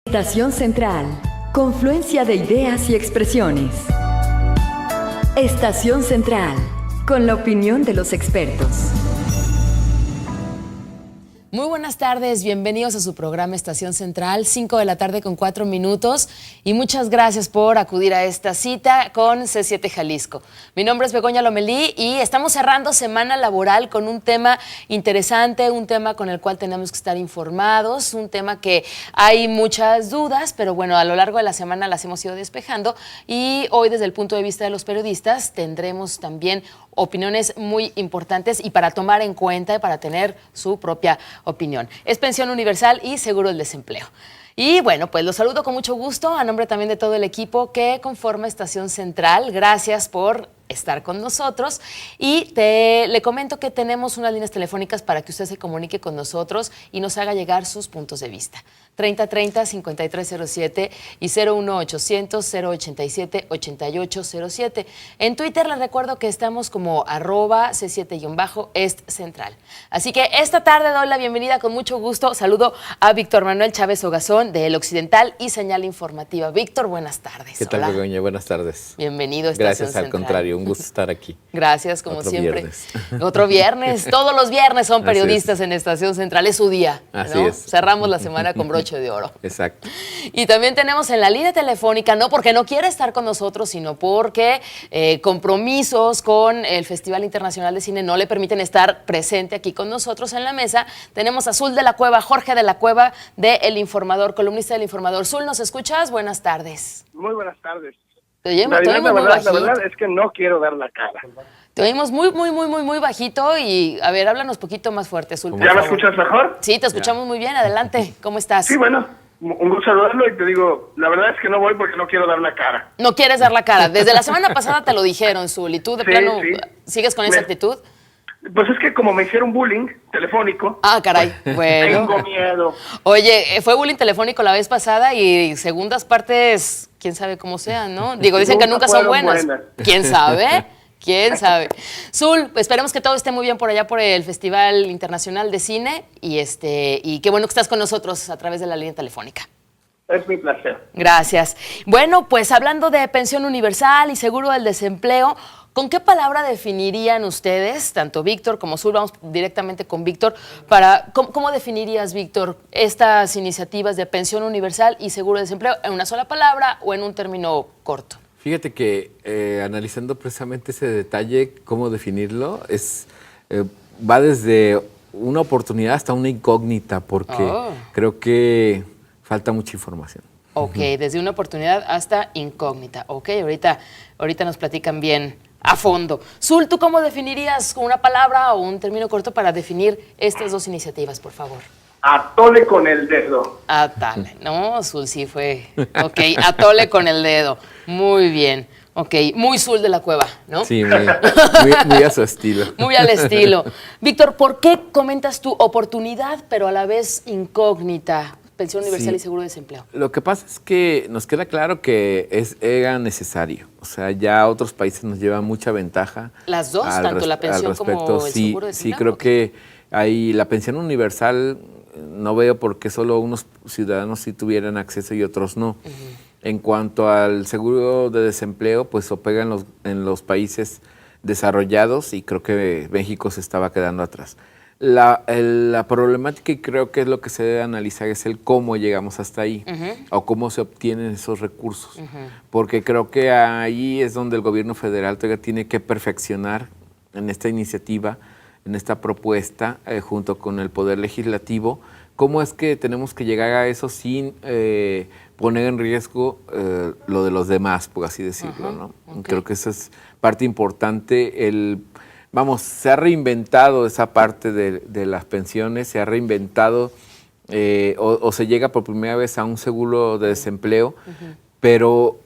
Estación Central, confluencia de ideas y expresiones. Estación Central, con la opinión de los expertos. Muy buenas tardes, bienvenidos a su programa Estación Central, 5 de la tarde con 4 minutos y muchas gracias por acudir a esta cita con C7 Jalisco. Mi nombre es Begoña Lomelí y estamos cerrando semana laboral con un tema interesante, un tema con el cual tenemos que estar informados, un tema que hay muchas dudas, pero bueno, a lo largo de la semana las hemos ido despejando y hoy desde el punto de vista de los periodistas tendremos también opiniones muy importantes y para tomar en cuenta y para tener su propia opinión. Es Pensión Universal y Seguro del Desempleo. Y bueno, pues los saludo con mucho gusto a nombre también de todo el equipo que conforma Estación Central. Gracias por estar con nosotros y le comento que tenemos unas líneas telefónicas para que usted se comunique con nosotros y nos haga llegar sus puntos de vista. 3030-5307 y 01800-087-8807. En Twitter les recuerdo que estamos como @C7-Est Central. Así que esta tarde doy la bienvenida con mucho gusto. Saludo a Víctor Manuel Chávez Ogazón de El Occidental y Señal Informativa. Víctor, buenas tardes. ¿Qué tal, Begoña? Buenas tardes. Bienvenido a Estación Gracias, Central. Al contrario, un gusto estar aquí. Gracias, como Otro siempre. Viernes. Otro viernes. Todos los viernes son periodistas en Estación Central. Es su día. Así ¿no? es. Cerramos la semana con broche de oro. Exacto. Y también tenemos en la línea telefónica, no porque no quiera estar con nosotros, sino porque compromisos con el Festival Internacional de Cine no le permiten estar presente aquí con nosotros en la mesa. Tenemos a Zul de la Cueva, Jorge de la Cueva, de El Informador, columnista del Informador. Zul, ¿nos escuchas? Buenas tardes. Muy buenas tardes. Te oímos, La verdad es que no quiero dar la cara. Te oímos muy bajito y, a ver, háblanos poquito más fuerte, Zul. ¿Ya me escuchas mejor? Sí, te escuchamos muy bien. Adelante. ¿Cómo estás? Sí, bueno, un gusto saludarlo y te digo, la verdad es que no voy porque no quiero dar la cara. No quieres dar la cara. Desde la semana pasada te lo dijeron, Zul, y tú de plano sigues con esa actitud. Pues es que como me hicieron bullying telefónico. Ah, caray. Bueno. Tengo miedo. Oye, fue bullying telefónico la vez pasada y segundas partes, quién sabe cómo sean, ¿no? Digo, dicen que nunca son buenas. ¿Quién sabe? ¿Quién sabe? Zul, esperemos que todo esté muy bien por allá por el Festival Internacional de Cine y qué bueno que estás con nosotros a través de la línea telefónica. Es mi placer. Gracias. Bueno, pues hablando de pensión universal y seguro del desempleo, ¿con qué palabra definirían ustedes, tanto Víctor como Zul? Vamos directamente con Víctor. ¿Cómo definirías, Víctor, estas iniciativas de pensión universal y seguro de desempleo en una sola palabra o en un término corto? Fíjate que analizando precisamente ese detalle, cómo definirlo, va desde una oportunidad hasta una incógnita, porque creo que falta mucha información. Ok, desde una oportunidad hasta incógnita. Ok, ahorita nos platican bien a fondo. Zul, ¿tú cómo definirías con una palabra o un término corto para definir estas dos iniciativas, por favor? Atole con el dedo. Atole. No, Zul sí fue. Ok, atole con el dedo. Muy bien. Ok, muy Zul de la Cueva, ¿no? Sí, muy a su estilo. Muy al estilo. Víctor, ¿por qué comentas tu oportunidad, pero a la vez incógnita? Pensión universal y seguro de desempleo. Lo que pasa es que nos queda claro que era necesario. O sea, ya otros países nos llevan mucha ventaja. ¿Las dos? ¿Tanto la pensión como el seguro de desempleo? Sí, creo que la pensión universal no veo por qué solo unos ciudadanos sí tuvieran acceso y otros no. En cuanto al seguro de desempleo, pues opera en los países desarrollados y creo que México se estaba quedando atrás. La problemática, y creo que es lo que se debe analizar, es el cómo llegamos hasta ahí o cómo se obtienen esos recursos. Porque creo que ahí es donde el gobierno federal todavía tiene que perfeccionar en esta iniciativa, en esta propuesta, junto con el Poder Legislativo, cómo es que tenemos que llegar a eso sin poner en riesgo lo de los demás, por así decirlo, ¿no? Okay. Creo que esa es parte importante. Se ha reinventado esa parte de las pensiones, se ha reinventado o se llega por primera vez a un seguro de desempleo, pero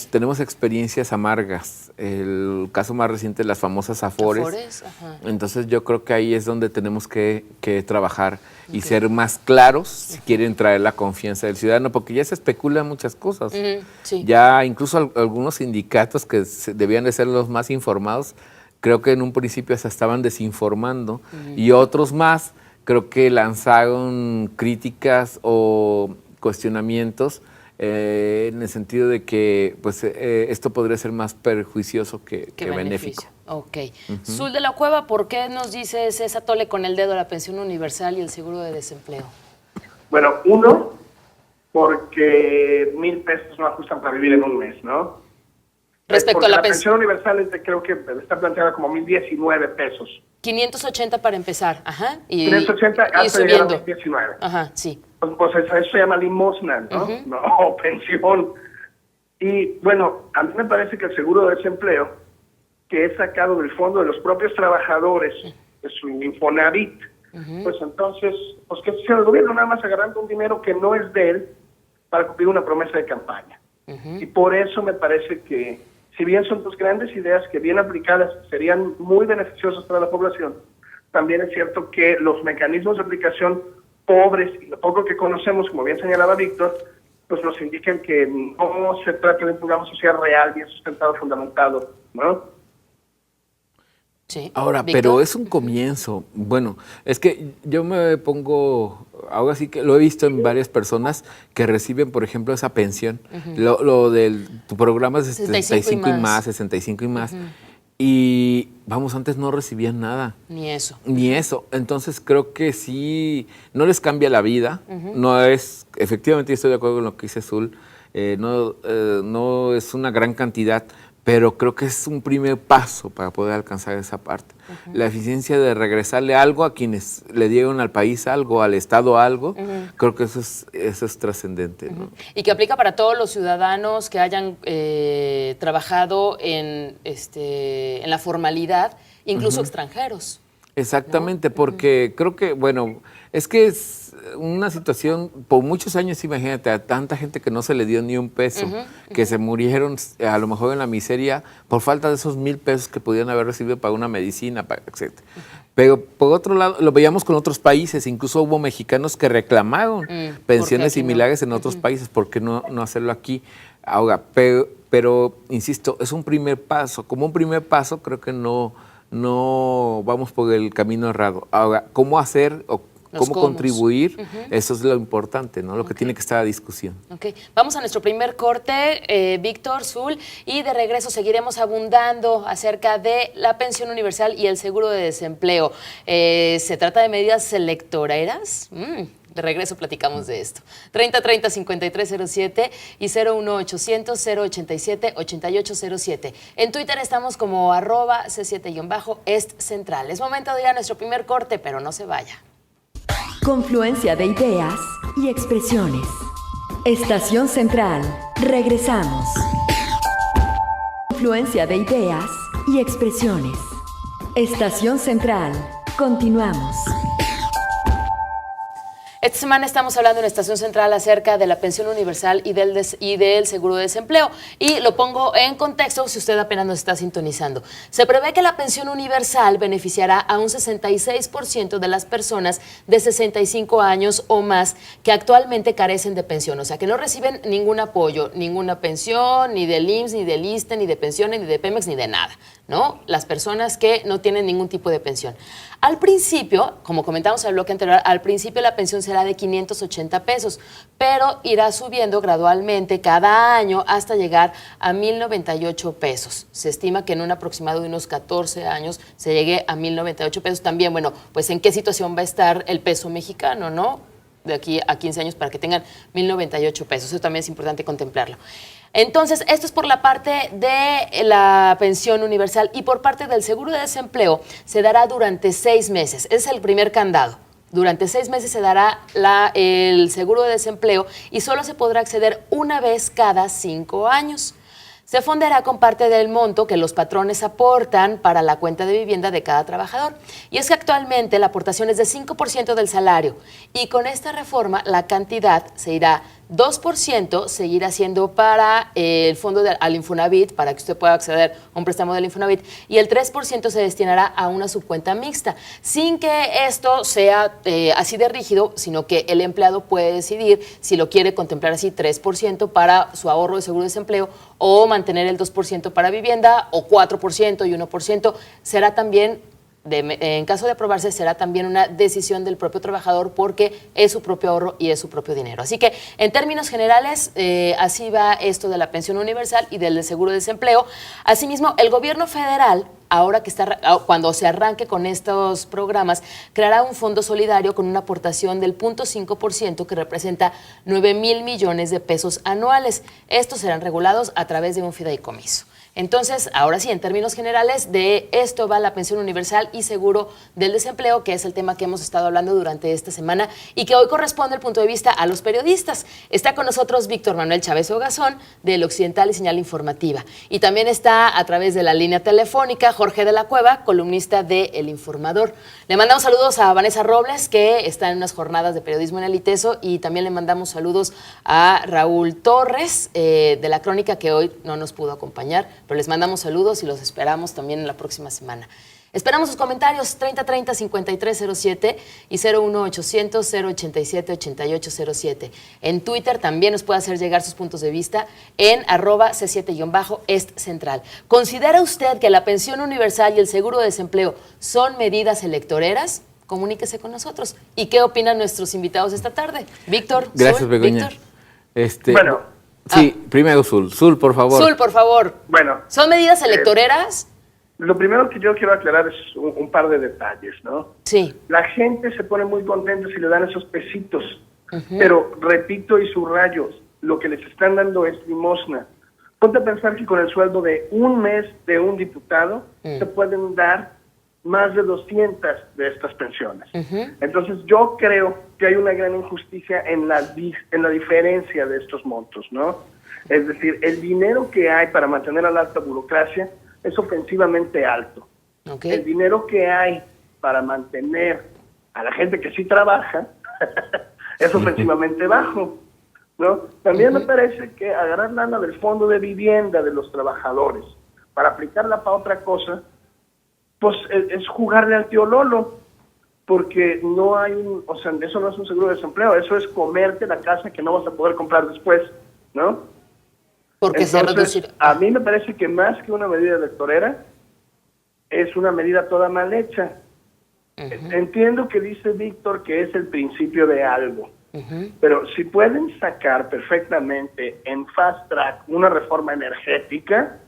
tenemos experiencias amargas. El caso más reciente es las famosas Afores. Entonces yo creo que ahí es donde tenemos que trabajar y ser más claros si quieren traer la confianza del ciudadano, porque ya se especulan muchas cosas. Sí. Ya incluso algunos sindicatos que debían de ser los más informados, creo que en un principio se estaban desinformando y otros más creo que lanzaron críticas o cuestionamientos en el sentido de que pues esto podría ser más perjuicioso que benéfico. Ok. Zul de la Cueva, ¿por qué nos dices esa tole con el dedo la pensión universal y el seguro de desempleo? Bueno, uno, porque 1,000 pesos no ajustan para vivir en un mes, ¿no? Respecto porque a la pensión universal creo que está planteada como 1,019 pesos. 580 para empezar, ajá. Y 580 y hasta llegar a subiendo. 1,019. Ajá, sí. Pues eso se llama limosna, ¿no? No, pensión. Y bueno, a mí me parece que el seguro de desempleo, que es sacado del fondo de los propios trabajadores, de su Infonavit, pues entonces, pues que sea el gobierno nada más agarrando un dinero que no es de él para cumplir una promesa de campaña. Y por eso me parece que, si bien son dos grandes ideas que bien aplicadas serían muy beneficiosas para la población, también es cierto que los mecanismos de aplicación pobres y lo poco que conocemos, como bien señalaba Víctor, pues nos indican que no se trata de un programa social real, bien sustentado, fundamentado, ¿no? Sí. Ahora, ¿Víctor? pero es un comienzo. Bueno, es que yo me pongo, algo así que lo he visto en varias personas que reciben, por ejemplo, esa pensión. Lo del tu programa es 65 y más, 65 y más. Y vamos, antes no recibían nada. Ni eso. Ni eso. Entonces creo que sí, no les cambia la vida. No es, efectivamente yo estoy de acuerdo con lo que dice Zul, no es una gran cantidad, pero creo que es un primer paso para poder alcanzar esa parte. La eficiencia de regresarle algo a quienes le dieron al país algo, al Estado algo, creo que eso es trascendente, ¿no? Y que aplica para todos los ciudadanos que hayan trabajado en la formalidad, incluso extranjeros. Exactamente, porque creo que, bueno, es que es una situación, por muchos años, imagínate, a tanta gente que no se le dio ni un peso, que se murieron a lo mejor en la miseria por falta de esos 1,000 pesos que podían haber recibido para una medicina, etc. Pero por otro lado, lo veíamos con otros países, incluso hubo mexicanos que reclamaron pensiones similares en otros países, ¿por qué no hacerlo aquí? Ahora, pero, insisto, es un primer paso, como un primer paso creo que no vamos por el camino errado. Ahora, ¿cómo hacer o cómo contribuir? Eso es lo importante, ¿no? Lo que tiene que estar a discusión. Ok, vamos a nuestro primer corte, Víctor, Zul, y de regreso seguiremos abundando acerca de la pensión universal y el seguro de desempleo. ¿Se trata de medidas electoreras? De regreso platicamos de esto. 3030-5307 y 01800-087-8807. En Twitter estamos como @C7-Est Central. Es momento de ir a nuestro primer corte, pero no se vaya. Confluencia de ideas y expresiones. Estación Central. Regresamos. Confluencia de ideas y expresiones. Estación Central. Continuamos. Esta semana estamos hablando en Estación Central acerca de la pensión universal y del seguro de desempleo. Y lo pongo en contexto si usted apenas nos está sintonizando. Se prevé que la pensión universal beneficiará a un 66% de las personas de 65 años o más que actualmente carecen de pensión. O sea, que no reciben ningún apoyo, ninguna pensión, ni del IMSS, ni del ISSSTE, ni de pensiones, ni de Pemex, ni de nada, ¿no? Las personas que no tienen ningún tipo de pensión. Al principio, como comentamos en el bloque anterior, al principio la pensión será de 580 pesos, pero irá subiendo gradualmente cada año hasta llegar a 1,098 pesos. Se estima que en un aproximado de unos 14 años se llegue a 1,098 pesos. También, bueno, pues en qué situación va a estar el peso mexicano, ¿no? De aquí a 15 años para que tengan 1,098 pesos. Eso también es importante contemplarlo. Entonces, esto es por la parte de la pensión universal y por parte del seguro de desempleo se dará durante 6 meses. Ese es el primer candado. Durante 6 meses se dará el seguro de desempleo y solo se podrá acceder una vez cada 5 años. Se fondeará con parte del monto que los patrones aportan para la cuenta de vivienda de cada trabajador. Y es que actualmente la aportación es de 5% del salario y con esta reforma la cantidad se irá 2% seguirá siendo para el fondo al Infonavit, para que usted pueda acceder a un préstamo del Infonavit, y el 3% se destinará a una subcuenta mixta, sin que esto sea así de rígido, sino que el empleado puede decidir si lo quiere contemplar así, 3% para su ahorro de seguro de desempleo, o mantener el 2% para vivienda, o 4% y 1%. Será también en caso de aprobarse, será también una decisión del propio trabajador porque es su propio ahorro y es su propio dinero. Así que, en términos generales, así va esto de la pensión universal y del seguro de desempleo. Asimismo, el gobierno federal, ahora que cuando se arranque con estos programas, creará un fondo solidario con una aportación del 0.5% que representa 9,000 millones de pesos anuales. Estos serán regulados a través de un fideicomiso. Entonces, ahora sí, en términos generales, de esto va la pensión universal y seguro del desempleo, que es el tema que hemos estado hablando durante esta semana y que hoy corresponde el punto de vista a los periodistas. Está con nosotros Víctor Manuel Chávez Ogazón, del Occidental y Señal Informativa. Y también está a través de la línea telefónica Jorge de la Cueva, columnista de El Informador. Le mandamos saludos a Vanessa Robles, que está en unas jornadas de periodismo en el ITESO, y también le mandamos saludos a Raúl Torres, de La Crónica, que hoy no nos pudo acompañar, pero les mandamos saludos y los esperamos también en la próxima semana. Esperamos sus comentarios 3030-5307 y 01800-087-8807. En Twitter también nos puede hacer llegar sus puntos de vista en @C7-EstCentral. ¿Considera usted que la pensión universal y el seguro de desempleo son medidas electoreras? Comuníquese con nosotros. ¿Y qué opinan nuestros invitados esta tarde? Víctor. Gracias, Begoña. Víctor. Bueno. Sí, primero Zul. Zul, por favor. Zul, por favor. Bueno. ¿Son medidas electoreras? Lo primero que yo quiero aclarar es un par de detalles, ¿no? Sí. La gente se pone muy contenta si le dan esos pesitos, pero repito y subrayo, lo que les están dando es limosna. Ponte a pensar que con el sueldo de un mes de un diputado se pueden dar más de 200 de estas pensiones. Entonces yo creo que hay una gran injusticia en la diferencia de estos montos, ¿no? Es decir, el dinero que hay para mantener a la alta burocracia es ofensivamente alto. Okay. El dinero que hay para mantener a la gente que sí trabaja es ofensivamente bajo, ¿no? También me parece que agarrar lana del fondo de vivienda de los trabajadores para aplicarla para otra cosa, pues es jugarle al tío Lolo, porque no hay o sea, eso no es un seguro de desempleo, eso es comerte la casa que no vas a poder comprar después, ¿no? Porque entonces, a mí me parece que más que una medida electorera, es una medida toda mal hecha. Entiendo que dice Víctor que es el principio de algo, pero si pueden sacar perfectamente en fast track una reforma energética,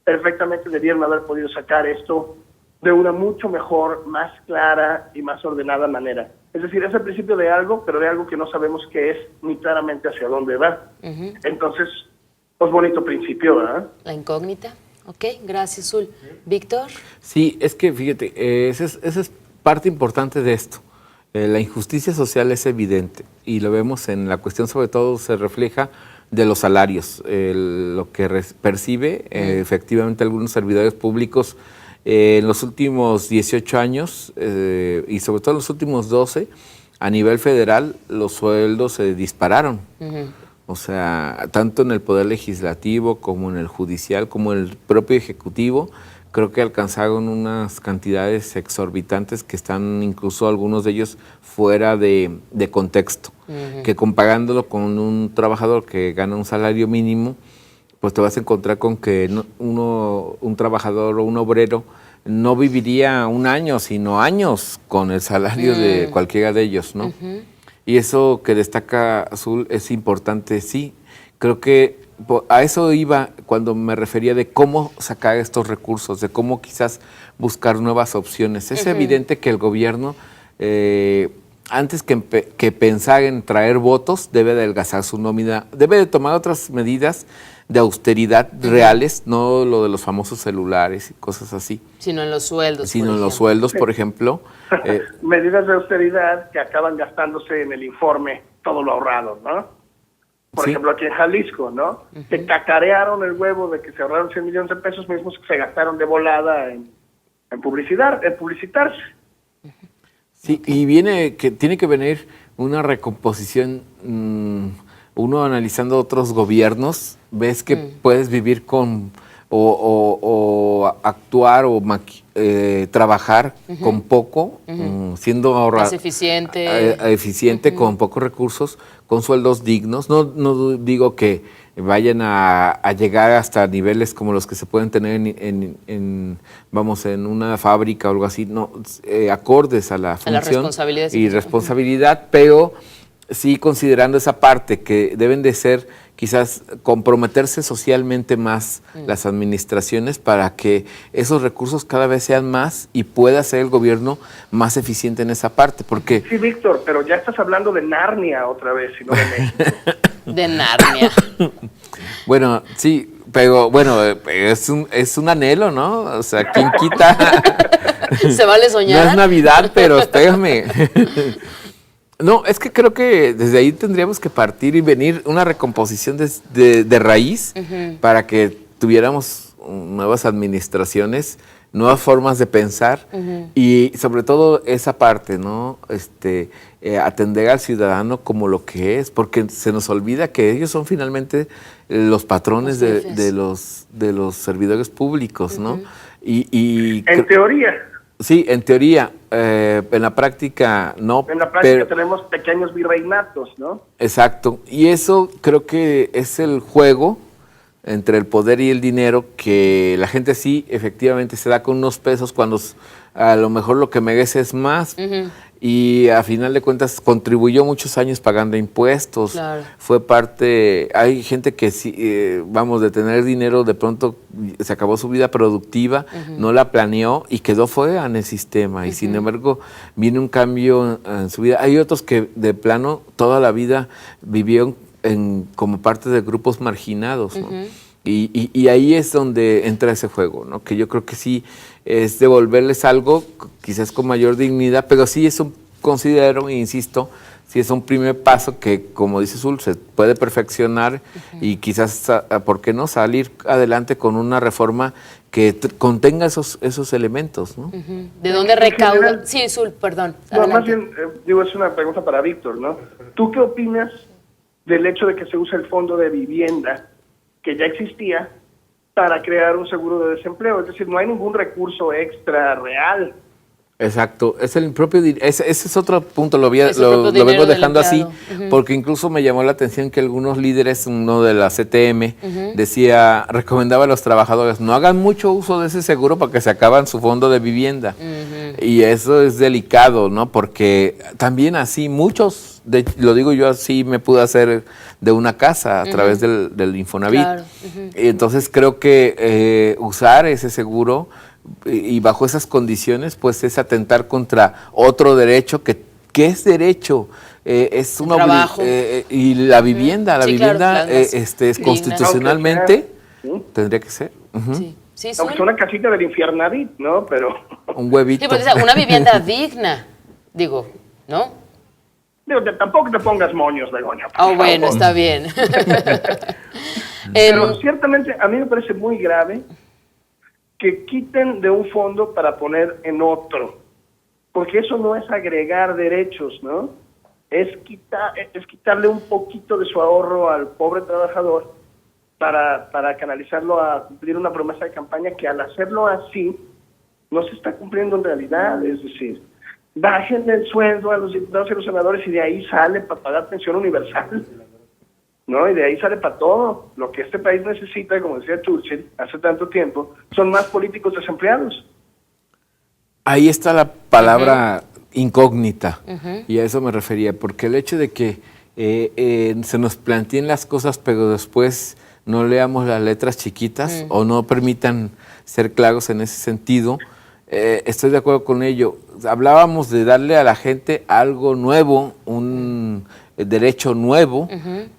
perfectamente debieron haber podido sacar esto de una mucho mejor, más clara y más ordenada manera. Es decir, es el principio de algo, pero de algo que no sabemos qué es ni claramente hacia dónde va. Entonces, pues bonito principio, ¿verdad? La incógnita. Ok, gracias, Zul. ¿Víctor? Sí, es que fíjate, esa es parte importante de esto. La injusticia social es evidente y lo vemos en la cuestión, sobre todo se refleja de los salarios, lo que percibe efectivamente algunos servidores públicos en los últimos 18 años y sobre todo en los últimos 12, a nivel federal los sueldos se dispararon. O sea, tanto en el Poder Legislativo como en el Judicial, como en el propio Ejecutivo, creo que alcanzaron unas cantidades exorbitantes que están incluso algunos de ellos fuera de contexto, que comparándolo con un trabajador que gana un salario mínimo, pues te vas a encontrar con que un trabajador o un obrero no viviría un año, sino años con el salario de cualquiera de ellos, ¿no? Y eso que destaca Azul es importante, sí. Creo que a eso iba cuando me refería de cómo sacar estos recursos, de cómo quizás buscar nuevas opciones. Es evidente que el gobierno, antes que pensar en traer votos, debe de adelgazar su nómina, debe de tomar otras medidas de austeridad reales, no lo de los famosos celulares y cosas así. Sino en los sueldos. Sino en los sueldos, por ejemplo. Medidas de austeridad que acaban gastándose en el informe todo lo ahorrado, ¿no? Por ejemplo, aquí en Jalisco, ¿no? Que cacarearon el huevo de que se ahorraron 100 millones de pesos mismos que se gastaron de volada en publicitarse. Sí, y tiene que venir una recomposición. Uno analizando otros gobiernos, ves que puedes vivir con o actuar o trabajar con poco, siendo Más eficiente. eficiente, con pocos recursos, con sueldos dignos. No digo que vayan a llegar hasta niveles como los que se pueden tener en una fábrica o algo así, no, acordes a la función y responsabilidad, pero sí considerando esa parte que deben de ser, quizás comprometerse socialmente más las administraciones para que esos recursos cada vez sean más y pueda ser el gobierno más eficiente en esa parte, porque... Sí, Víctor, pero ya estás hablando de Narnia otra vez, y no de México. De Narnia. Bueno, sí, pero bueno, es un anhelo, ¿no? O sea, ¿quién quita? ¿Se vale soñar? No es Navidad, pero espérame. No, es que creo que desde ahí tendríamos que partir y venir una recomposición de raíz para que tuviéramos nuevas administraciones, nuevas formas de pensar y sobre todo esa parte, ¿no? Atender al ciudadano como lo que es, porque se nos olvida que ellos son finalmente los patrones de los servidores públicos, ¿no? En teoría. Sí, en teoría, en la práctica no. En la práctica tenemos pequeños virreinatos, ¿no? Exacto, y eso creo que es el juego entre el poder y el dinero, que la gente sí efectivamente se da con unos pesos cuando a lo mejor lo que merece es más. Y a final de cuentas contribuyó muchos años pagando impuestos, claro. Fue parte, hay gente que sí, de tener dinero, de pronto se acabó su vida productiva, no la planeó y quedó fuera en el sistema, y sin embargo viene un cambio en su vida. Hay otros que de plano toda la vida vivieron como parte de grupos marginados, ¿no? Y ahí es donde entra ese juego, ¿no? Que yo creo que sí es devolverles algo, quizás con mayor dignidad, pero sí es considero, e insisto, sí es un primer paso que, como dice Zul, se puede perfeccionar y quizás, ¿por qué no?, salir adelante con una reforma que contenga esos elementos, ¿no? ¿De dónde recauda? Sí, Zul, perdón. No, más bien, es una pregunta para Víctor, ¿no? ¿Tú qué opinas del hecho de que se use el fondo de vivienda que ya existía para crear un seguro de desempleo? Es decir, no hay ningún recurso extra real. Exacto, es el propio ese es otro punto, lo vengo dejando así, porque incluso me llamó la atención que algunos líderes, uno de la CTM, recomendaba a los trabajadores, no hagan mucho uso de ese seguro porque se acaban su fondo de vivienda. Y eso es delicado, ¿no? Porque también así muchos, lo digo yo así, me pude hacer de una casa a través del Infonavit. Claro. Y entonces creo que usar ese seguro y bajo esas condiciones, pues es atentar contra otro derecho que es derecho, es un trabajo y la vivienda, claro, es constitucionalmente tendría que ser. Sí, aunque es una casita del Infiernavit, ¿no? Pero un huevito. Sí, pues, una vivienda digna, digo, ¿no? Digo, tampoco te pongas moños, Begoña. Bueno, está bien. Pero ciertamente a mí me parece muy grave que quiten de un fondo para poner en otro, porque eso no es agregar derechos, ¿no? Es quitarle un poquito de su ahorro al pobre trabajador para canalizarlo a cumplir una promesa de campaña que al hacerlo así no se está cumpliendo en realidad. Es decir, bajen el sueldo a los diputados y los senadores y de ahí sale para pagar pensión universal, ¿no? Y de ahí sale para todo. Lo que este país necesita, como decía Churchill hace tanto tiempo, son más políticos desempleados. Ahí está la palabra incógnita, y a eso me refería, porque el hecho de que se nos planteen las cosas, pero después no leamos las letras chiquitas o no permitan ser claros en ese sentido, estoy de acuerdo con ello. Hablábamos de darle a la gente algo nuevo, un derecho nuevo,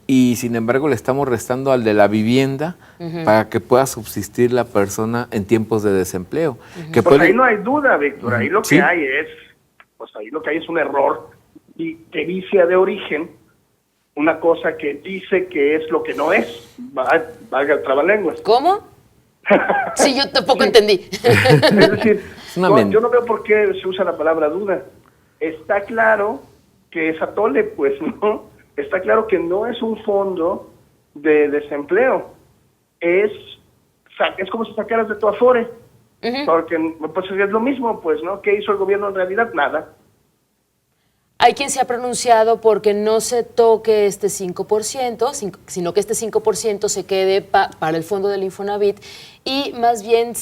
y sin embargo le estamos restando al de la vivienda para que pueda subsistir la persona en tiempos de desempleo. Pues ahí no hay duda, Víctor, ahí lo que hay es un error y que vicia de origen una cosa que dice que es lo que no es. Valga el trabalenguas. ¿Cómo? Sí, yo tampoco entendí. Es decir, yo no veo por qué se usa la palabra duda. Está claro que es atole, pues, ¿no? Está claro que no es un fondo de desempleo, es es como si sacaras de tu Afore, porque pues es lo mismo, pues, ¿no? ¿Qué hizo el gobierno en realidad? Nada. Hay quien se ha pronunciado porque no se toque este 5%, sino que este 5% se quede para el fondo del Infonavit y más bien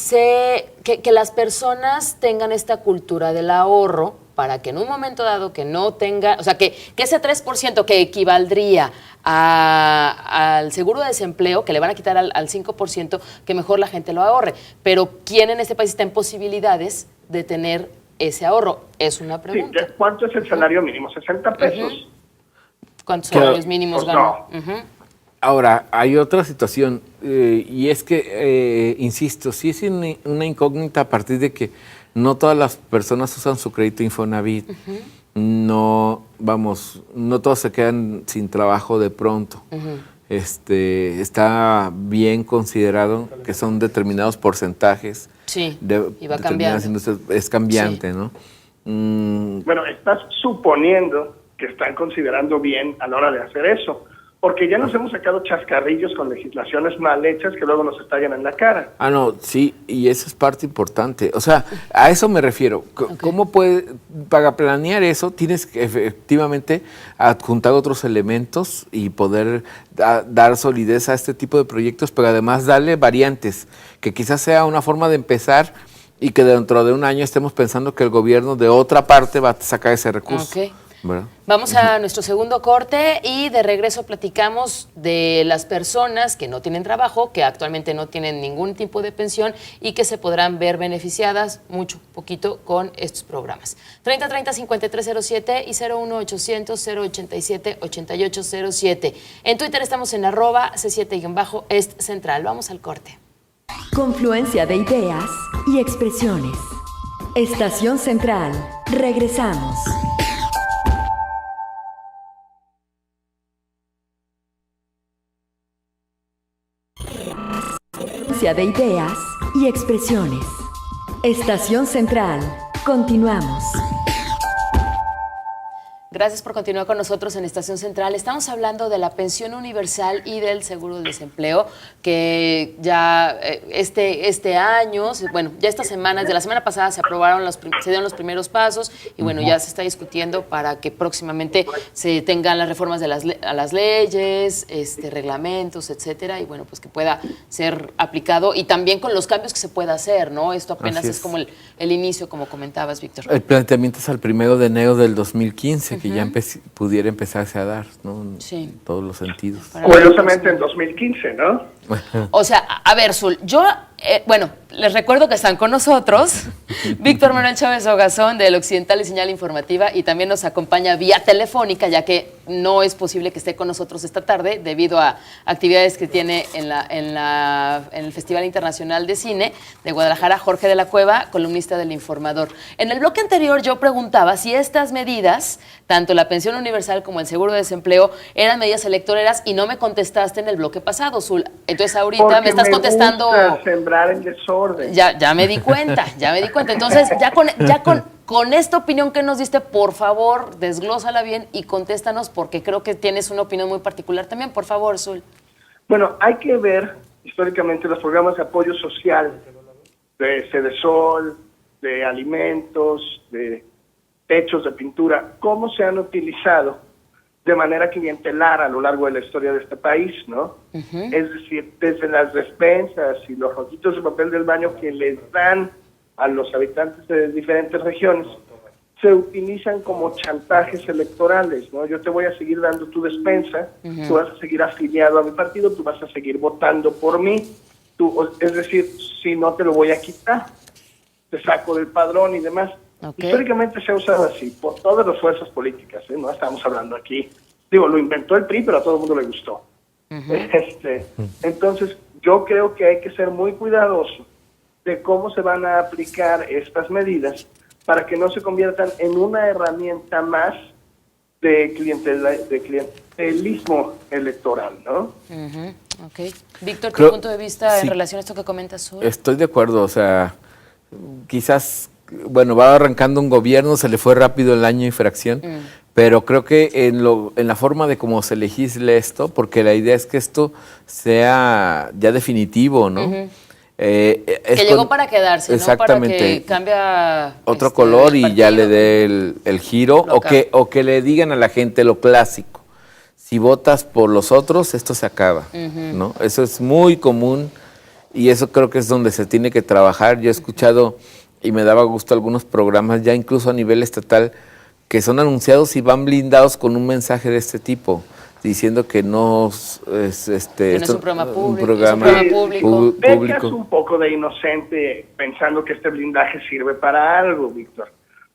que las personas tengan esta cultura del ahorro para que en un momento dado que no tenga, o sea, que ese 3% que equivaldría al seguro de desempleo, que le van a quitar al 5%, que mejor la gente lo ahorre. Pero ¿quién en este país está en posibilidades de tener ese ahorro? Es una pregunta. Sí, ¿cuánto es el salario mínimo? 60 pesos. ¿Cuántos salarios mínimos pues ganan? no. Ahora, hay otra situación, y es que, insisto, sí es una incógnita a partir de que no todas las personas usan su crédito Infonavit. No todos se quedan sin trabajo de pronto. Está bien considerado que son determinados porcentajes. Sí, y va cambiando. Es cambiante, sí. ¿no? Bueno, estás suponiendo que están considerando bien a la hora de hacer eso, porque ya nos hemos sacado chascarrillos con legislaciones mal hechas que luego nos estallan en la cara. No, sí, y eso es parte importante. O sea, a eso me refiero. ¿Cómo para planear eso, tienes que efectivamente adjuntar otros elementos y poder dar solidez a este tipo de proyectos, pero además darle variantes, que quizás sea una forma de empezar y que dentro de un año estemos pensando que el gobierno de otra parte va a sacar ese recurso. Okay. ¿Verdad? Vamos a nuestro segundo corte y de regreso platicamos de las personas que no tienen trabajo, que actualmente no tienen ningún tipo de pensión y que se podrán ver beneficiadas poquito con estos programas. 3030-5307 y 01800-087-8807. En Twitter estamos en @C7-Est Central. Vamos al corte. Confluencia de ideas y expresiones. Estación Central. Regresamos. De ideas y expresiones. Estación Central. Continuamos. Gracias por continuar con nosotros en Estación Central. Estamos hablando de la pensión universal y del seguro de desempleo, que ya este año, bueno, ya estas semanas, de la semana pasada se dieron los primeros pasos y bueno, ya se está discutiendo para que próximamente se tengan las reformas a las leyes, reglamentos, etcétera, y bueno, pues que pueda ser aplicado y también con los cambios que se pueda hacer, ¿no? Esto apenas es como el inicio, como comentabas, Víctor. El planteamiento es al 1 de enero del 2015, que ya pudiera empezarse a dar, ¿no? Sí. En todos los sentidos. Curiosamente en 2015, ¿no? O sea, a ver, Zul, yo, bueno, les recuerdo que están con nosotros Víctor Manuel Chávez Ogazón del Occidental y Señal Informativa y también nos acompaña vía telefónica, ya que no es posible que esté con nosotros esta tarde debido a actividades que tiene en el Festival Internacional de Cine de Guadalajara, Jorge de la Cueva, columnista del Informador. En el bloque anterior yo preguntaba si estas medidas, tanto la pensión universal como el seguro de desempleo, eran medidas electoreras y no me contestaste en el bloque pasado, Zul. Entonces ahorita porque me estás contestando... Gusta sembrar el desorden. Ya me di cuenta. Entonces, con esta opinión que nos diste, por favor, desglósala bien y contéstanos, porque creo que tienes una opinión muy particular también. Por favor, Zul. Bueno, hay que ver históricamente los programas de apoyo social de Sedesol, de alimentos, de techos de pintura, cómo se han utilizado de manera clientelar a lo largo de la historia de este país, ¿no? Es decir, desde las despensas y los rollitos de papel del baño que les dan a los habitantes de diferentes regiones, se utilizan como chantajes electorales, ¿no? Yo te voy a seguir dando tu despensa, tú vas a seguir afiliado a mi partido, tú vas a seguir votando por mí, es decir, si no te lo voy a quitar, te saco del padrón y demás. Okay. Históricamente se ha usado así, por todas las fuerzas políticas, ¿eh? No estamos hablando aquí. Digo, lo inventó el PRI, pero a todo el mundo le gustó. Entonces, yo creo que hay que ser muy cuidadoso de cómo se van a aplicar estas medidas para que no se conviertan en una herramienta más de clientelismo electoral, ¿no? Ok. Víctor, ¿tu punto de vista en relación a esto que comentas, Zul? Estoy de acuerdo, o sea, quizás... Bueno, va arrancando un gobierno, se le fue rápido el año y fracción, pero creo que en la forma de cómo se legisle esto, porque la idea es que esto sea ya definitivo, ¿no? Que llegó para quedarse, ¿no? Exactamente. Para que cambia otro color el y ya le partido. dé el giro, o que le digan a la gente lo clásico. Si votas por los otros, esto se acaba, ¿no? Eso es muy común y eso creo que es donde se tiene que trabajar. Yo he escuchado y me daba gusto algunos programas ya incluso a nivel estatal que son anunciados y van blindados con un mensaje de este tipo, diciendo que no es Que no es un programa público. Pecas un poco de inocente pensando que este blindaje sirve para algo, Víctor.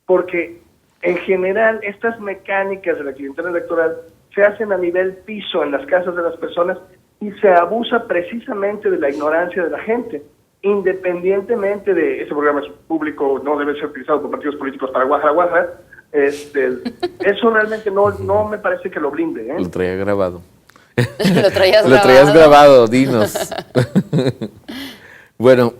Porque en general estas mecánicas de la clientela electoral se hacen a nivel piso en las casas de las personas y se abusa precisamente de la ignorancia de la gente. Independientemente de ese programa es público, no debe ser utilizado por partidos políticos para guaja. Eso realmente no me parece que lo blinde. Lo traía grabado. Lo traías Lo traías grabado, dinos. Bueno,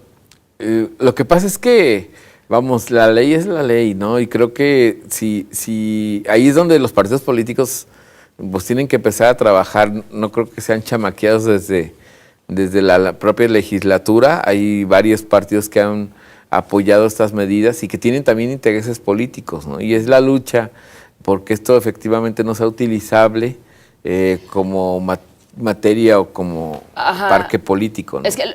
lo que pasa es que, vamos, la ley es la ley, ¿no? Y creo que si ahí es donde los partidos políticos pues tienen que empezar a trabajar. No creo que sean chamaqueados desde la propia legislatura. Hay varios partidos que han apoyado estas medidas y que tienen también intereses políticos, ¿no? Y es la lucha porque esto efectivamente no sea utilizable como materia o como parque político, ¿no? Es que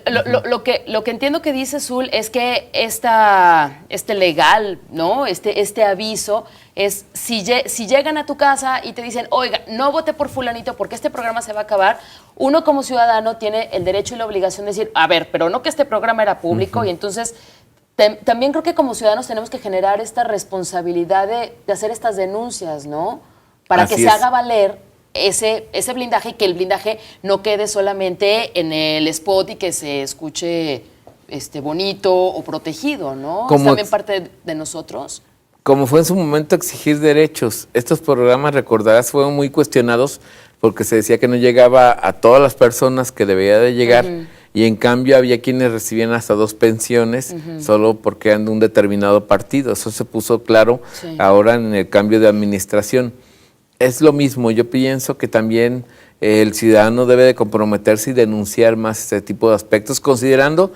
lo que entiendo que dice Zul es que este legal, ¿no? Este aviso es si llegan a tu casa y te dicen, oiga, no vote por fulanito porque este programa se va a acabar, uno como ciudadano tiene el derecho y la obligación de decir, a ver, pero no que este programa era público y entonces también creo que como ciudadanos tenemos que generar esta responsabilidad de hacer estas denuncias, ¿no? Para que se haga valer ese blindaje y que el blindaje no quede solamente en el spot y que se escuche bonito o protegido, ¿no? Es también parte de nosotros. Como fue en su momento exigir derechos, estos programas, recordarás, fueron muy cuestionados porque se decía que no llegaba a todas las personas que debía de llegar. Y en cambio había quienes recibían hasta 2 pensiones solo porque eran de un determinado partido. Eso se puso claro ahora en el cambio de administración. Es lo mismo, yo pienso que también el ciudadano debe de comprometerse y denunciar más este tipo de aspectos, considerando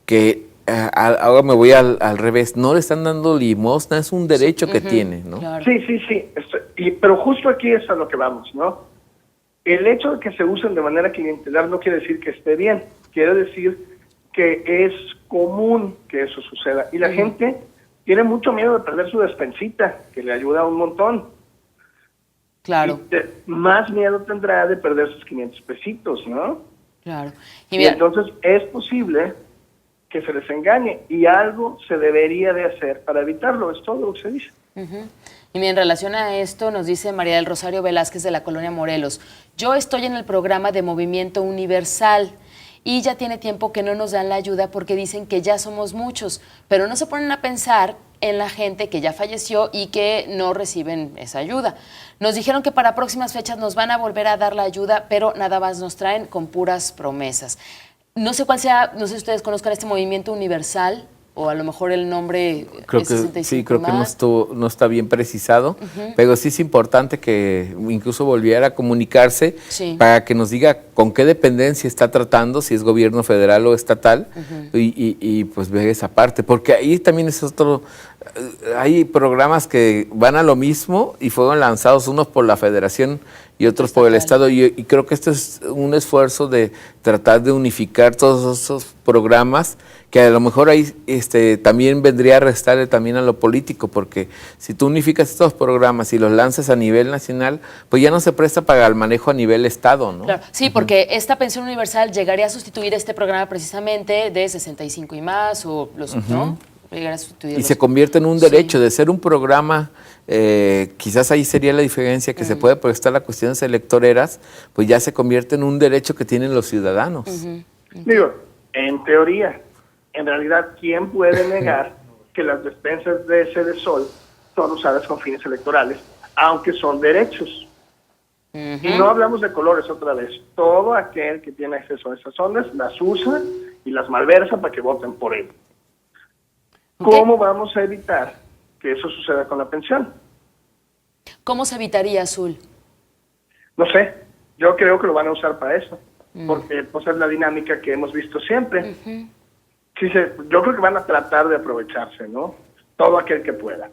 que, ahora me voy al revés, no le están dando limosna, es un derecho que tiene, ¿no? Claro. Sí. Pero justo aquí es a lo que vamos, ¿no? El hecho de que se usen de manera clientelar no quiere decir que esté bien, quiere decir que es común que eso suceda. Y la gente tiene mucho miedo de perder su despensita, que le ayuda un montón. Claro. Y más miedo tendrá de perder sus 500 pesitos, ¿no? Claro. Y entonces es posible que se les engañe y algo se debería de hacer para evitarlo, es todo lo que se dice. Y en relación a esto nos dice María del Rosario Velázquez de la Colonia Morelos, yo estoy en el programa de Movimiento Universal y ya tiene tiempo que no nos dan la ayuda porque dicen que ya somos muchos, pero no se ponen a pensar en la gente que ya falleció y que no reciben esa ayuda. Nos dijeron que para próximas fechas nos van a volver a dar la ayuda, pero nada más nos traen con puras promesas. No sé cuál sea, no sé si ustedes conozcan este Movimiento Universal, o a lo mejor el nombre creo es que 65 sí, creo más. que no está bien precisado, pero sí es importante que incluso volviera a comunicarse para que nos diga con qué dependencia está tratando, si es gobierno federal o estatal, y pues ver esa parte, porque ahí también es otro, hay programas que van a lo mismo y fueron lanzados unos por la federación y otros por el Estado, y creo que esto es un esfuerzo de tratar de unificar todos esos programas, que a lo mejor ahí también vendría a restarle también a lo político, porque si tú unificas estos programas y los lanzas a nivel nacional, pues ya no se presta para el manejo a nivel Estado, ¿no? Claro, sí, porque esta pensión universal llegaría a sustituir este programa precisamente de 65 y más, o los, ¿no? Y se convierte en un derecho de ser un programa, quizás ahí sería la diferencia, que se puede prestar a cuestiones electoreras, pues ya se convierte en un derecho que tienen los ciudadanos. Digo, en teoría, en realidad, ¿quién puede negar que las despensas de Sedesol son usadas con fines electorales, aunque son derechos? Y no hablamos de colores otra vez. Todo aquel que tiene acceso a esas ondas las usa y las malversa para que voten por él. ¿Cómo vamos a evitar que eso suceda con la pensión? ¿Cómo se evitaría, Azul? No sé, yo creo que lo van a usar para eso, porque pues, es la dinámica que hemos visto siempre. yo creo que van a tratar de aprovecharse, ¿no? Todo aquel que pueda.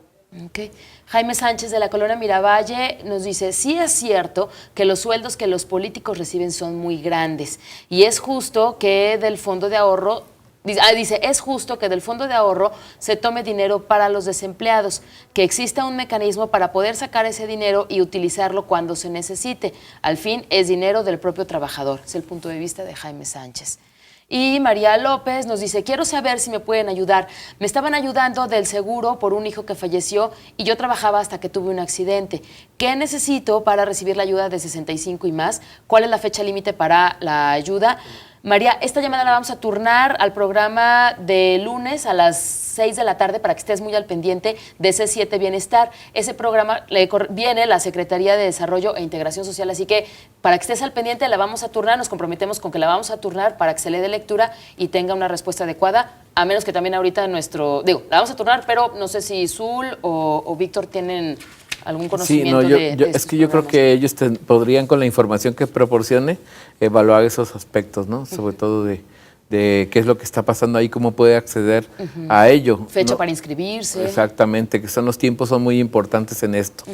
Okay. Jaime Sánchez de la Colonia Miravalle nos dice, sí es cierto que los sueldos que los políticos reciben son muy grandes y es justo que del fondo de ahorro, es justo que del fondo de ahorro se tome dinero para los desempleados, que exista un mecanismo para poder sacar ese dinero y utilizarlo cuando se necesite. Al fin es dinero del propio trabajador. Es el punto de vista de Jaime Sánchez. Y María López nos dice, quiero saber si me pueden ayudar. Me estaban ayudando del seguro por un hijo que falleció y yo trabajaba hasta que tuve un accidente. ¿Qué necesito para recibir la ayuda de 65 y más? ¿Cuál es la fecha límite para la ayuda? María, esta llamada la vamos a turnar al programa de lunes a las 6 de la tarde para que estés muy al pendiente de C7 Bienestar. Ese programa le viene la Secretaría de Desarrollo e Integración Social, así que para que estés al pendiente la vamos a turnar, nos comprometemos con que la vamos a turnar para que se le dé lectura y tenga una respuesta adecuada, a menos que también ahorita la vamos a turnar, pero no sé si Zul o Víctor tienen algún conocimiento es que yo creo que ellos podrían, con la información que proporcione, evaluar esos aspectos, ¿no? Sobre todo de qué es lo que está pasando ahí, cómo puede acceder a ello. Fecha ¿no? para inscribirse. Exactamente, que los tiempos son muy importantes en esto.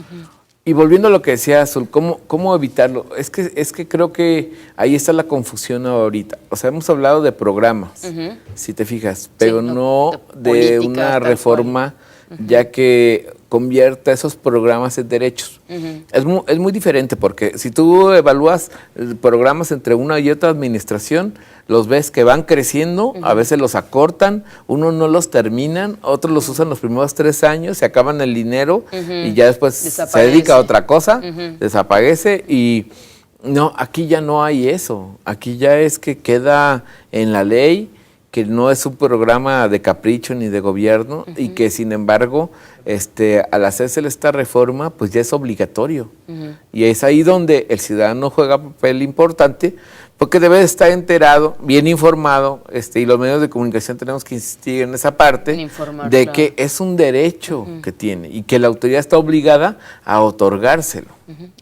Y volviendo a lo que decía Azul, ¿cómo evitarlo? Es que creo que ahí está la confusión ahorita. O sea, hemos hablado de programas, si te fijas, pero no de una reforma, ya que convierta esos programas en derechos. Es muy diferente, porque si tú evalúas programas entre una y otra administración, los ves que van creciendo, a veces los acortan, unos no los terminan, otros los usan los primeros 3 años, se acaban el dinero y ya después se dedica a otra cosa, desaparece y no, aquí ya no hay eso. Aquí ya es que queda en la ley que no es un programa de capricho ni de gobierno y que sin embargo al hacerse esta reforma pues ya es obligatorio y es ahí donde el ciudadano juega un papel importante porque debe estar enterado, bien informado, y los medios de comunicación tenemos que insistir en esa parte de que es un derecho que tiene y que la autoridad está obligada a otorgárselo.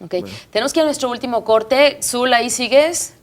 Okay. Tenemos que ir a nuestro último corte. Zul, ¿ahí sigues?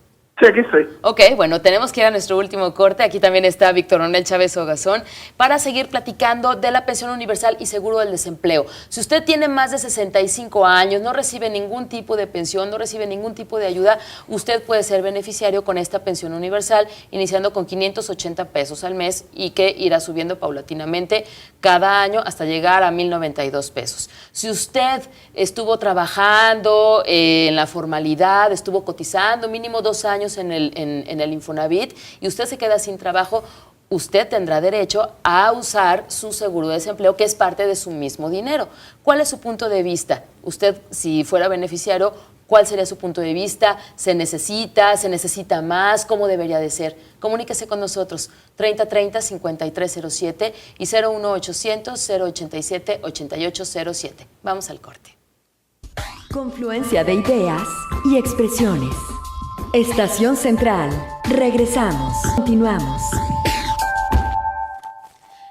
Sí, aquí estoy. Ok, bueno, tenemos que ir a nuestro último corte. Aquí también está Víctor Manuel Chávez Ogazón para seguir platicando de la pensión universal y seguro del desempleo. Si usted tiene más de 65 años, no recibe ningún tipo de pensión, no recibe ningún tipo de ayuda, usted puede ser beneficiario con esta pensión universal, iniciando con 580 pesos al mes y que irá subiendo paulatinamente cada año hasta llegar a 1,092 pesos. Si usted estuvo trabajando en la formalidad, estuvo cotizando mínimo 2 años en el Infonavit y usted se queda sin trabajo, usted tendrá derecho a usar su seguro de desempleo, que es parte de su mismo dinero. ¿Cuál es su punto de vista? Usted, si fuera beneficiario, ¿cuál sería su punto de vista? ¿Se necesita más? ¿Cómo debería de ser? Comuníquese con nosotros, 3030-5307 y 01800-087-8807. Vamos al corte. Confluencia de ideas y expresiones. Estación Central. Regresamos. Continuamos.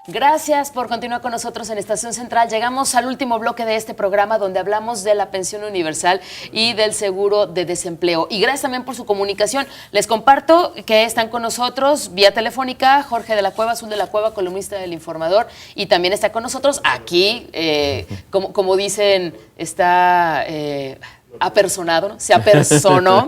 Gracias por continuar con nosotros en Estación Central. Llegamos al último bloque de este programa donde hablamos de la pensión universal y del seguro de desempleo. Y gracias también por su comunicación. Les comparto que están con nosotros vía telefónica Jorge de la Cueva, Azul de la Cueva, columnista del Informador, y también está con nosotros aquí, como dicen, está... apersonado, ¿no? Se apersonó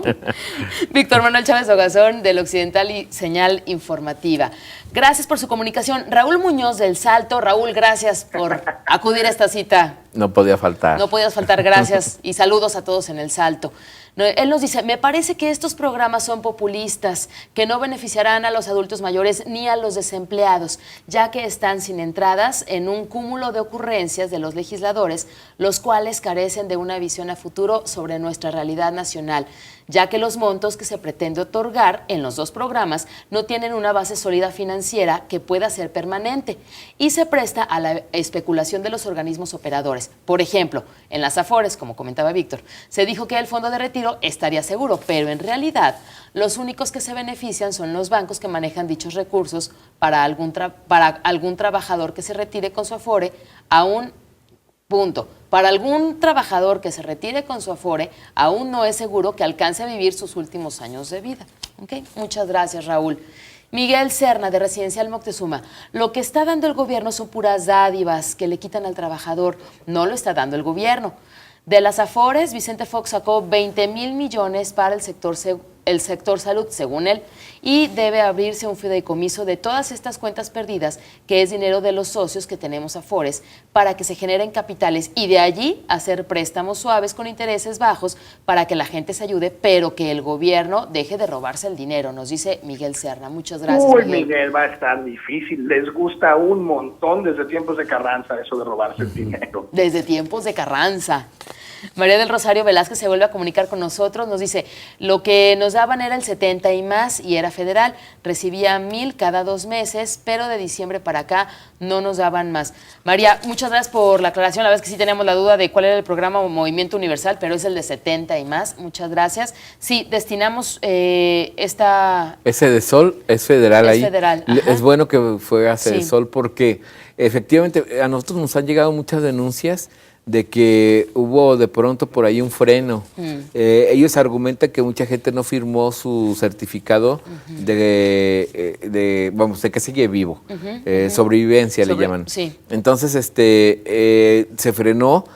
Víctor Manuel Chávez Ogazón del Occidental y Señal Informativa. Gracias por su comunicación. Raúl Muñoz del Salto. Raúl, gracias por acudir a esta cita. No podía faltar. No podías faltar, gracias. Y saludos a todos en el Salto. Él nos dice, me parece que estos programas son populistas, que no beneficiarán a los adultos mayores ni a los desempleados, ya que están sin entradas en un cúmulo de ocurrencias de los legisladores, los cuales carecen de una visión a futuro sobre nuestra realidad nacional, ya que los montos que se pretende otorgar en los 2 programas no tienen una base sólida financiera que pueda ser permanente y se presta a la especulación de los organismos operadores. Por ejemplo, en las AFORES, como comentaba Víctor, se dijo que el fondo de retiro estaría seguro, pero en realidad los únicos que se benefician son los bancos que manejan dichos recursos para algún trabajador que se retire con su Afore, aún Punto. Para algún trabajador que se retire con su Afore, aún no es seguro que alcance a vivir sus últimos años de vida. ¿Okay? Muchas gracias, Raúl. Miguel Serna, de Residencial Moctezuma. Lo que está dando el gobierno son puras dádivas que le quitan al trabajador. No lo está dando el gobierno. De las Afores, Vicente Fox sacó 20,000 millones para el sector salud, según él, y debe abrirse un fideicomiso de todas estas cuentas perdidas, que es dinero de los socios que tenemos Afores, para que se generen capitales y de allí hacer préstamos suaves con intereses bajos para que la gente se ayude, pero que el gobierno deje de robarse el dinero, nos dice Miguel Serna. Muchas gracias, Uy, Miguel, va a estar difícil. Les gusta un montón desde tiempos de Carranza eso de robarse el dinero. Desde tiempos de Carranza. María del Rosario Velázquez se vuelve a comunicar con nosotros, nos dice, lo que nos daban era el 70 y más y era federal, recibía 1,000 cada 2 meses, pero de diciembre para acá no nos daban más. María, muchas gracias por la aclaración, la verdad es que sí teníamos la duda de cuál era el programa Movimiento Universal, pero es el de 70 y más, muchas gracias. Sí, destinamos esta... Ese de Sol es federal es ahí. Federal, es bueno que fue a Sí. Sol porque efectivamente a nosotros nos han llegado muchas denuncias de que hubo de pronto por ahí un freno. Ellos argumentan que mucha gente no firmó su certificado de que sigue vivo, sobrevivencia le llaman. Sí. Entonces, se frenó.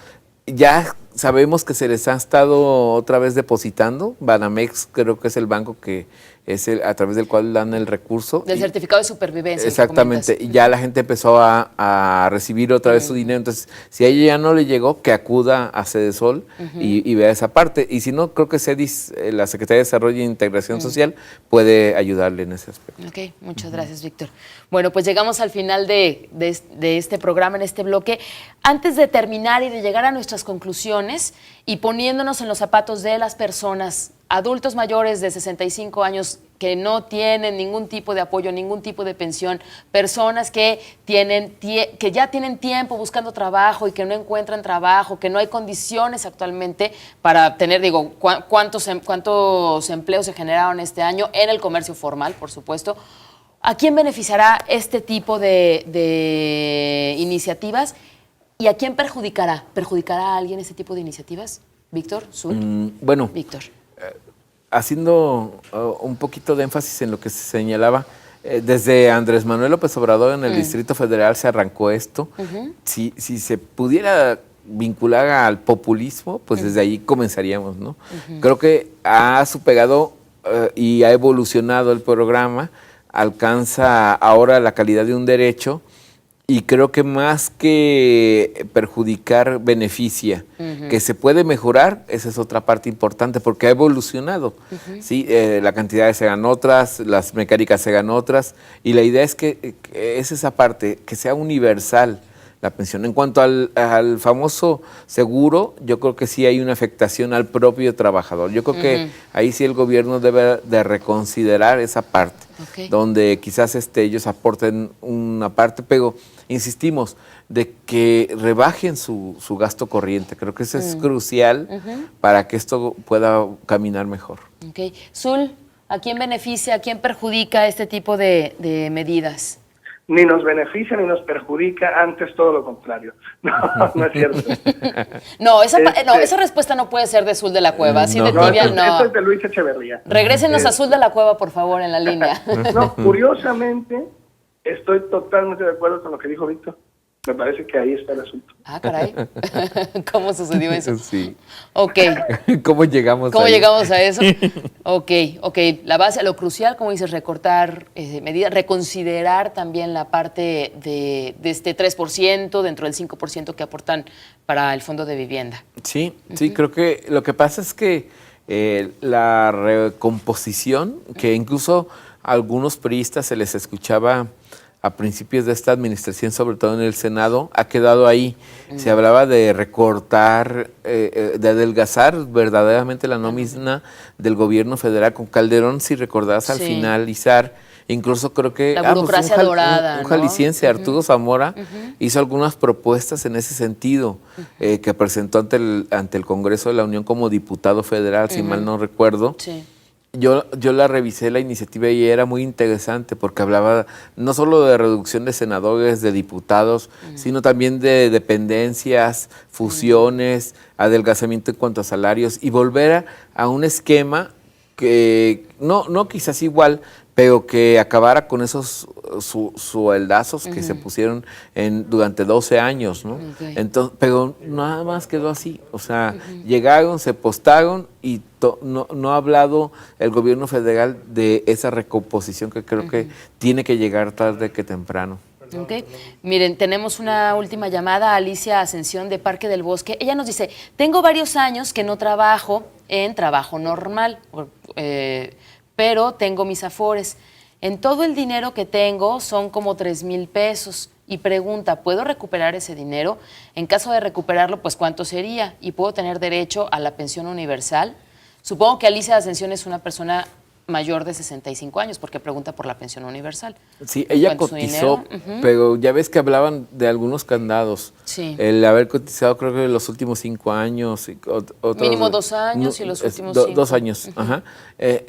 Ya sabemos que se les ha estado otra vez depositando. Banamex creo que es el banco que es a través del cual dan el recurso. Del certificado de supervivencia. Exactamente, y ya la gente empezó a recibir otra vez su dinero. Entonces, si a ella ya no le llegó, que acuda a Sedesol y vea esa parte. Y si no, creo que CEDIS, la Secretaría de Desarrollo e Integración Social, puede ayudarle en ese aspecto. Ok, muchas gracias, Víctor. Bueno, pues llegamos al final de este programa, en este bloque. Antes de terminar y de llegar a nuestras conclusiones y poniéndonos en los zapatos de las personas, adultos mayores de 65 años que no tienen ningún tipo de apoyo, ningún tipo de pensión, personas que ya tienen tiempo buscando trabajo y que no encuentran trabajo, que no hay condiciones actualmente para tener, cuántos empleos se generaron este año en el comercio formal, por supuesto. ¿A quién beneficiará este tipo de iniciativas y a quién perjudicará? ¿Perjudicará a alguien este tipo de iniciativas? Víctor, Zul. Bueno, Víctor. Haciendo un poquito de énfasis en lo que se señalaba, desde Andrés Manuel López Obrador en el Distrito Federal se arrancó esto. Si se pudiera vincular al populismo, pues desde ahí comenzaríamos, ¿no? Creo que ha supegado y ha evolucionado el programa, alcanza ahora la calidad de un derecho y creo que más que perjudicar beneficia, que se puede mejorar, esa es otra parte importante porque ha evolucionado. ¿Sí? La cantidad se ganan otras, las mecánicas se ganan otras y la idea es que es esa parte, que sea universal la pensión. En cuanto al famoso seguro, yo creo que sí hay una afectación al propio trabajador. Yo creo que ahí sí el gobierno debe de reconsiderar esa parte, donde quizás ellos aporten una parte, pero insistimos, de que rebajen su gasto corriente. Creo que eso es crucial para que esto pueda caminar mejor. Ok. Zul, ¿a quién beneficia, a quién perjudica este tipo de medidas? Ni nos beneficia ni nos perjudica, antes todo lo contrario. No es cierto. No, esa respuesta no puede ser de Zul de la Cueva. Así de tibia, esto es de Luis Echeverría. Regrésenos a Zul de la Cueva, por favor, en la línea. No, curiosamente, estoy totalmente de acuerdo con lo que dijo Víctor. Me parece que ahí está el asunto. Ah, caray. ¿Cómo sucedió eso? Sí. Ok. ¿Cómo llegamos ¿Cómo ahí? llegamos a eso? Ok. La base, lo crucial, como dices, recortar medidas, reconsiderar también la parte de este 3% dentro del 5% que aportan para el Fondo de Vivienda. Sí, creo que lo que pasa es que la recomposición, que incluso a algunos priistas se les escuchaba a principios de esta administración, sobre todo en el Senado, ha quedado ahí. Se hablaba de recortar, de adelgazar verdaderamente la nómina del gobierno federal con Calderón, si recordás, al finalizar. Incluso creo que la burocracia dorada, un jalisciense, Arturo Zamora, hizo algunas propuestas en ese sentido, que presentó ante el Congreso de la Unión como diputado federal, si mal no recuerdo. Sí. Yo la revisé la iniciativa y era muy interesante porque hablaba no solo de reducción de senadores, de diputados, sino también de dependencias, fusiones, adelgazamiento en cuanto a salarios y volver a un esquema que no quizás igual, pero que acabara con esos sueldazos que se pusieron durante 12 años, ¿no? Okay. Entonces, pero nada más quedó así. O sea, llegaron, se postaron y no ha hablado el gobierno federal de esa recomposición que creo que tiene que llegar tarde que temprano. Okay. Miren, tenemos una última llamada, Alicia Ascensión de Parque del Bosque. Ella nos dice, tengo varios años que no trabajo en trabajo normal, pero tengo mis afores. En todo el dinero que tengo son como 3,000 pesos. Y pregunta, ¿puedo recuperar ese dinero? En caso de recuperarlo, pues ¿cuánto sería? ¿Y puedo tener derecho a la pensión universal? Supongo que Alicia Ascensión es una persona mayor de 65 años, porque pregunta por la pensión universal. Sí, ella ¿Cuánto es su cotizó, dinero? pero ya ves que hablaban de algunos candados. Sí. El haber cotizado creo que los últimos 5 años. Y Mínimo 2 años y los últimos 5. 2 años, ajá.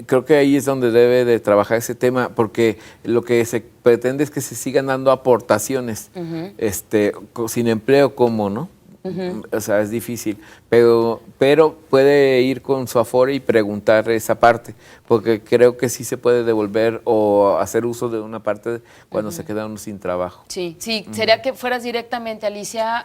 Creo que ahí es donde debe de trabajar ese tema, porque lo que se pretende es que se sigan dando aportaciones. Sin empleo, ¿cómo, no? O sea, es difícil, pero puede ir con su Afore y preguntar esa parte, porque creo que sí se puede devolver o hacer uso de una parte cuando se queda uno sin trabajo. Sí, sería que fueras directamente, Alicia,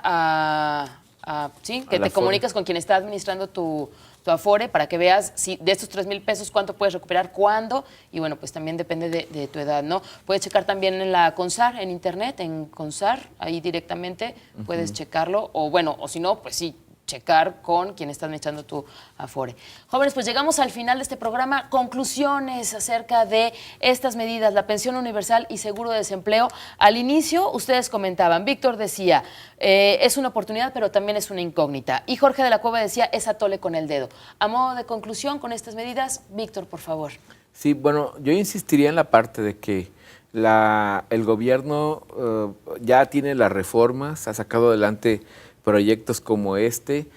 que te comuniques con quien está administrando tu Afore para que veas si de estos 3,000 pesos cuánto puedes recuperar, cuándo, y bueno, pues también depende de tu edad, ¿no? Puedes checar también en la CONSAR, en internet, en CONSAR, ahí directamente puedes checarlo, o si no, pues sí, checar con quien está administrando tu Afore. Jóvenes, pues llegamos al final de este programa. Conclusiones acerca de estas medidas, la pensión universal y seguro de desempleo. Al inicio, ustedes comentaban, Víctor decía, es una oportunidad, pero también es una incógnita. Y Jorge de la Cueva decía, es atole con el dedo. A modo de conclusión con estas medidas, Víctor, por favor. Sí, bueno, yo insistiría en la parte de que el gobierno ya tiene las reformas, ha sacado adelante proyectos como este.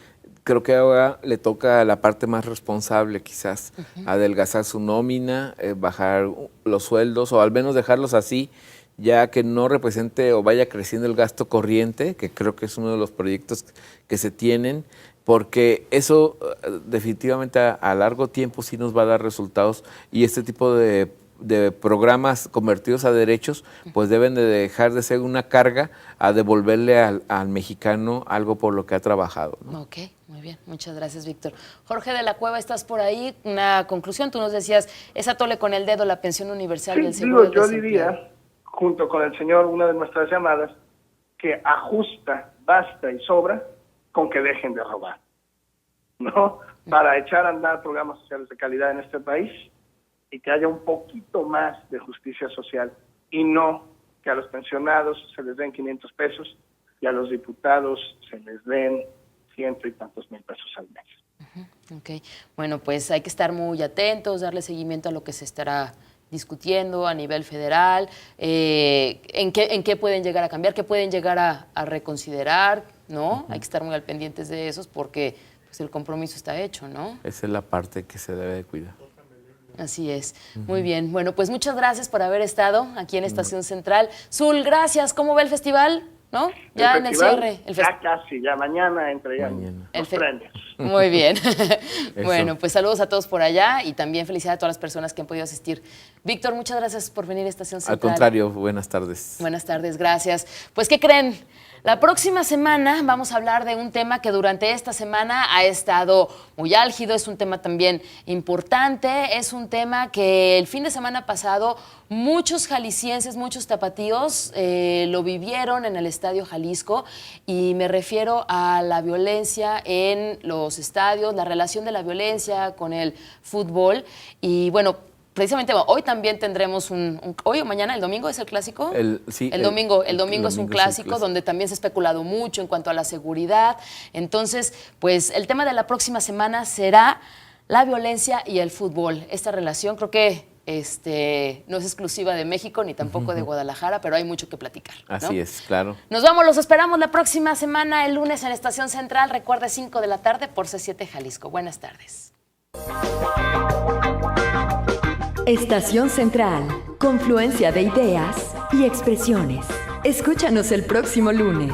Creo que ahora le toca a la parte más responsable quizás adelgazar su nómina, bajar los sueldos o al menos dejarlos así, ya que no represente o vaya creciendo el gasto corriente, que creo que es uno de los proyectos que se tienen, porque eso definitivamente a largo tiempo sí nos va a dar resultados y este tipo de programas convertidos a derechos, pues deben de dejar de ser una carga a devolverle al mexicano algo por lo que ha trabajado, ¿no? Ok, muy bien. Muchas gracias, Víctor. Jorge de la Cueva, ¿estás por ahí? Una conclusión. Tú nos decías, es atole con el dedo la pensión universal y el seguro de desempleo. Yo diría, junto con el señor, una de nuestras llamadas, que ajusta, basta y sobra con que dejen de robar, ¿no? Para echar a andar programas sociales de calidad en este país y que haya un poquito más de justicia social y no que a los pensionados se les den 500 pesos y a los diputados se les den 100 y tantos mil pesos al mes. Ok, bueno, pues hay que estar muy atentos, darle seguimiento a lo que se estará discutiendo a nivel federal, en qué pueden llegar a cambiar, qué pueden llegar a reconsiderar, ¿no? Hay que estar muy al pendientes de esos porque pues, el compromiso está hecho, ¿no? Esa es la parte que se debe de cuidar. Así es. Muy bien. Bueno, pues muchas gracias por haber estado aquí en Estación Central. Zul, gracias. ¿Cómo va el festival? ¿No? Ya en el cierre. Ya casi, ya mañana entregan los premios. Muy bien. Bueno, pues saludos a todos por allá y también felicidades a todas las personas que han podido asistir. Víctor, muchas gracias por venir a Estación Central. Al contrario, buenas tardes. Buenas tardes, gracias. Pues, ¿qué creen? La próxima semana vamos a hablar de un tema que durante esta semana ha estado muy álgido, es un tema también importante, es un tema que el fin de semana pasado muchos jaliscienses, muchos tapatíos lo vivieron en el Estadio Jalisco y me refiero a la violencia en los estadios, la relación de la violencia con el fútbol y bueno, precisamente hoy también tendremos hoy o mañana, el domingo es el clásico. El domingo es un clásico donde también se ha especulado mucho en cuanto a la seguridad. Entonces, pues el tema de la próxima semana será la violencia y el fútbol. Esta relación creo que no es exclusiva de México ni tampoco de Guadalajara, pero hay mucho que platicar, ¿no? Así es, claro. Nos vamos, los esperamos la próxima semana, el lunes en Estación Central. Recuerde, 5 de la tarde por C7 Jalisco. Buenas tardes. Estación Central, confluencia de ideas y expresiones. Escúchanos el próximo lunes.